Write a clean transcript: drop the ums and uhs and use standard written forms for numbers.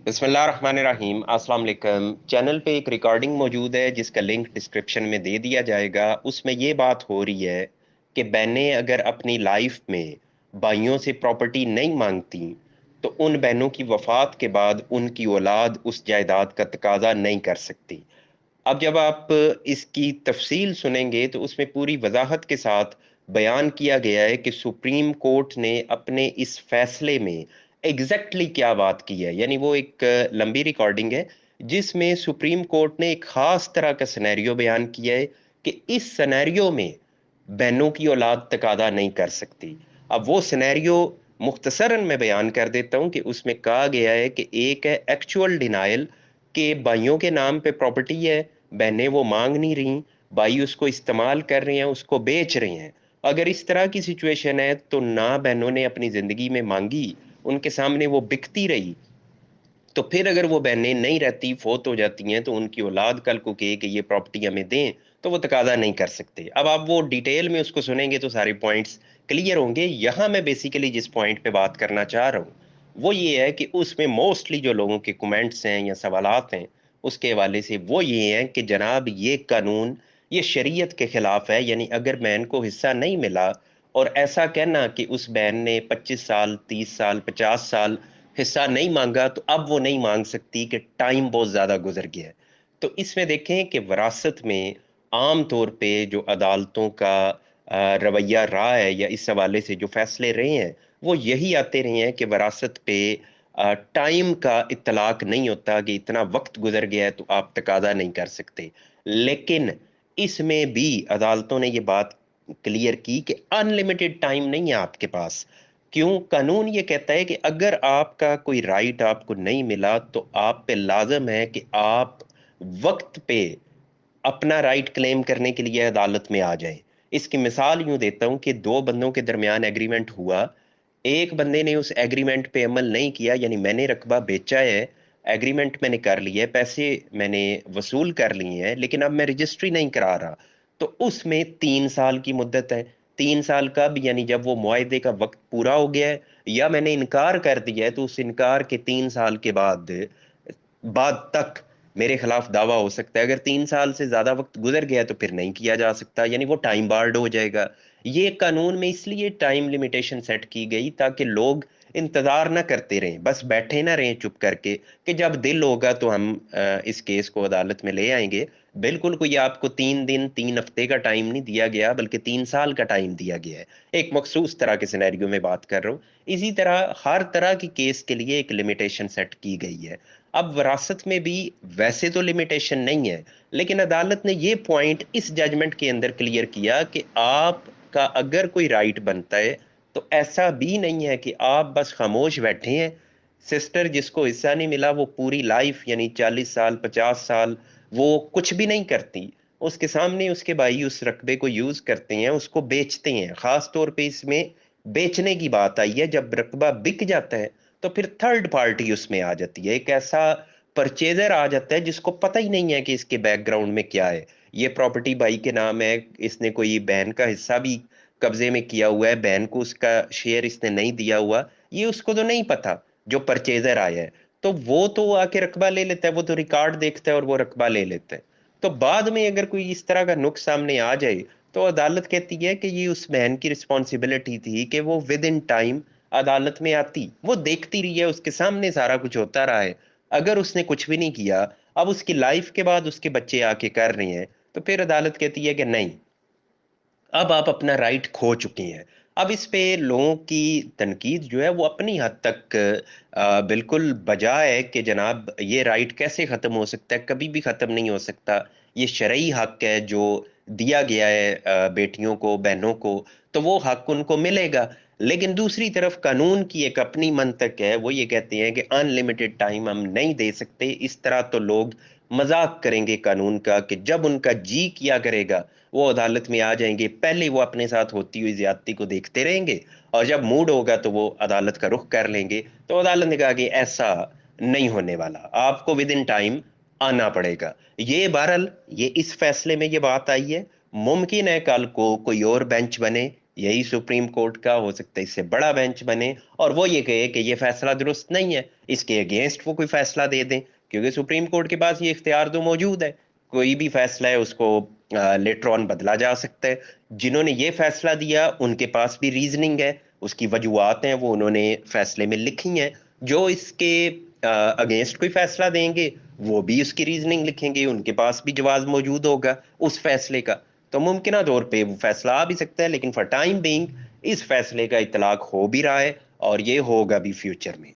बिस्मिल्लाहिर्रहमानिर्रहीम। अस्सलाम वालेकुम। चैनल पे एक रिकॉर्डिंग मौजूद है जिसका लिंक डिस्क्रिप्शन में दे दिया जाएगा। उसमें ये बात हो रही है कि बहनें अगर अपनी लाइफ में भाइयों से प्रॉपर्टी नहीं मांगती तो उन बहनों की वफात के बाद उनकी औलाद उस जायदाद का तकाजा नहीं कर सकती। अब जब आप इसकी तफसील सुनेंगे तो उसमें पूरी वजाहत के साथ बयान किया गया है कि सुप्रीम कोर्ट ने अपने इस फैसले में एग्जैक्टली क्या बात की है। यानी वो एक लंबी रिकॉर्डिंग है जिसमें सुप्रीम कोर्ट ने एक खास तरह का सिनेरियो बयान किया है कि इस सिनेरियो में बहनों की औलाद तकादा नहीं कर सकती। अब वो सिनेरियो मुख्तसरन में बयान कर देता हूं कि उसमें कहा गया है कि एक है एक्चुअल डिनायल, के भाइयों के नाम पे प्रॉपर्टी है, बहनें वो मांग नहीं रही, भाई उसको इस्तेमाल कर रहे हैं, उसको बेच रहे हैं। अगर इस तरह की सिचुएशन है तो ना बहनों ने अपनी जिंदगी में मांगी, उनके सामने वो बिकती रही, तो फिर अगर वो बहनें नहीं रहती, फोत हो जाती हैं, तो उनकी औलाद कल को कहे कि ये प्रॉपर्टी हमें दें, तो वो तकादा नहीं कर सकते। अब आप वो डिटेल में उसको सुनेंगे तो सारे पॉइंट्स क्लियर होंगे। यहां मैं बेसिकली जिस पॉइंट पे बात करना चाह रहा हूँ वो ये है कि उसमें मोस्टली जो लोगों के कमेंट्स हैं या सवालात हैं उसके हवाले से वो ये हैं कि जनाब ये कानून ये शरीयत के खिलाफ है। यानी अगर बहन को हिस्सा नहीं मिला और ऐसा कहना कि उस बहन ने 25 साल, 30 साल, 50 साल हिस्सा नहीं मांगा तो अब वो नहीं मांग सकती कि टाइम बहुत ज्यादा गुजर गया है। तो इसमें देखें कि विरासत में आम तौर पे जो अदालतों का रवैया रहा है या इस हवाले से जो फैसले रहे हैं वो यही आते रहे हैं कि विरासत पे टाइम का इतलाक नहीं होता कि इतना वक्त गुजर गया है तो आप तकादा नहीं कर सकते। लेकिन इसमें भी अदालतों ने ये बात क्लियर की कि अनलिमिटेड टाइम नहीं है आपके पास। क्यों? कानून ये कहता है कि अगर आपका कोई राइट आपको नहीं मिला तो आप पे लाजम है कि आप वक्त पे अपना राइट क्लेम करने के लिए अदालत में आ जाएं। इसकी मिसाल यूं देता हूं कि दो बंदों के दरमियान एग्रीमेंट हुआ, एक बंदे ने उस एग्रीमेंट पे अमल नहीं किया, यानी मैंने रकबा बेचा है, एग्रीमेंट मैंने कर लिया है, पैसे मैंने वसूल कर लिए हैं, लेकिन अब मैं रजिस्ट्री नहीं करा रहा, तो उसमें 3 साल की मुद्दत है। 3 साल कब? यानी जब वो मुआहदे का वक्त पूरा हो गया है या मैंने इनकार कर दिया है तो उस इनकार के 3 साल के बाद बाद तक मेरे खिलाफ दावा हो सकता है। अगर 3 साल से ज्यादा वक्त गुजर गया तो फिर नहीं किया जा सकता, यानी वो टाइम बार्ड हो जाएगा। ये कानून में इसलिए टाइम लिमिटेशन सेट की गई ताकि लोग इंतजार ना करते रहें, बस बैठे ना रहें चुप करके कि जब दिल होगा तो हम इस केस को अदालत में ले आएंगे। बिल्कुल कोई आपको 3 दिन 3 हफ्ते का टाइम नहीं दिया गया बल्कि 3 साल का टाइम दिया गया है। एक मखसूस तरह के सिनेरियो में बात कर रहा हूँ। इसी तरह हर तरह की केस के लिए एक लिमिटेशन सेट की गई है। अब विरासत में भी वैसे तो लिमिटेशन नहीं है, लेकिन अदालत ने ये पॉइंट इस जजमेंट के अंदर क्लियर किया कि आपका अगर कोई राइट बनता है तो ऐसा भी नहीं है कि आप बस खामोश बैठे हैं। सिस्टर जिसको हिस्सा नहीं मिला वो पूरी लाइफ यानी 40 साल, 50 साल वो कुछ भी नहीं करती, उसके सामने उसके भाई उस रकबे को यूज करते हैं, उसको बेचते हैं। खास तौर पे इसमें बेचने की बात आई है। जब रकबा बिक जाता है तो फिर थर्ड पार्टी उसमें आ जाती है, एक ऐसा परचेजर आ जाता है जिसको पता ही नहीं है कि इसके बैकग्राउंड में क्या है। ये प्रॉपर्टी भाई के नाम है, इसने कोई बहन का हिस्सा भी कब्जे में किया हुआ है, बहन को उसका शेयर इसने नहीं दिया हुआ, ये उसको तो नहीं पता। जो परचेजर आया है तो वो तो आके रकबा ले लेता है, वो तो रिकॉर्ड देखता है और वो रकबा ले लेता है। तो बाद में अगर कोई इस तरह का नुक्स सामने आ जाए तो अदालत कहती है कि ये उस बहन की रिस्पॉन्सिबिलिटी थी कि वो विद इन टाइम अदालत में आती, वो देखती रही है, उसके सामने सारा कुछ होता रहा है। अगर उसने कुछ भी नहीं किया, अब उसकी लाइफ के बाद उसके बच्चे आके कर रहे हैं, तो फिर अदालत कहती है कि नहीं, अब आप अपना राइट खो चुके हैं। अब इस पे लोगों की तनकीद जो है वो अपनी हद तक बिल्कुल बजा है कि जनाब ये राइट कैसे खत्म हो सकता है? कभी भी खत्म नहीं हो सकता। ये शरई हक है जो दिया गया है बेटियों को, बहनों को, तो वो हक उनको मिलेगा। लेकिन दूसरी तरफ कानून की एक अपनी मंतक है, वो ये कहते हैं कि अनलिमिटेड टाइम हम नहीं दे सकते। इस तरह तो लोग मजाक करेंगे कानून का कि जब उनका जी किया करेगा वो अदालत में आ जाएंगे, पहले वो अपने साथ होती हुई ज्यादती को देखते रहेंगे और जब मूड होगा तो वो अदालत का रुख कर लेंगे। तो अदालत ने कहा कि ऐसा नहीं होने वाला, आपको विद इन टाइम आना पड़ेगा। ये बहरहाल ये इस फैसले में ये बात आई है। मुमकिन है कल को कोई और बेंच बने, यही सुप्रीम कोर्ट का हो सकता है इससे बड़ा बेंच बने, और वो ये कहे कि ये फैसला दुरुस्त नहीं है, इसके अगेंस्ट वो कोई फैसला दे दें, क्योंकि सुप्रीम कोर्ट के पास ये इख्तियार तो मौजूद है। कोई भी फैसला है उसको लेटर ऑन बदला जा सकता है। जिन्होंने ये फैसला दिया उनके पास भी रीजनिंग है, उसकी वजूहात हैं, वो उन्होंने फैसले में लिखी हैं। जो इसके अगेंस्ट कोई फैसला देंगे वो भी उसकी रीजनिंग लिखेंगे, उनके पास भी जवाब मौजूद होगा उस फैसले का। तो मुमकिन तौर पे वो फैसला आ भी सकता है, लेकिन फॉर टाइम बीइंग इस फैसले का इतलाक हो भी रहा है और ये होगा भी फ्यूचर में।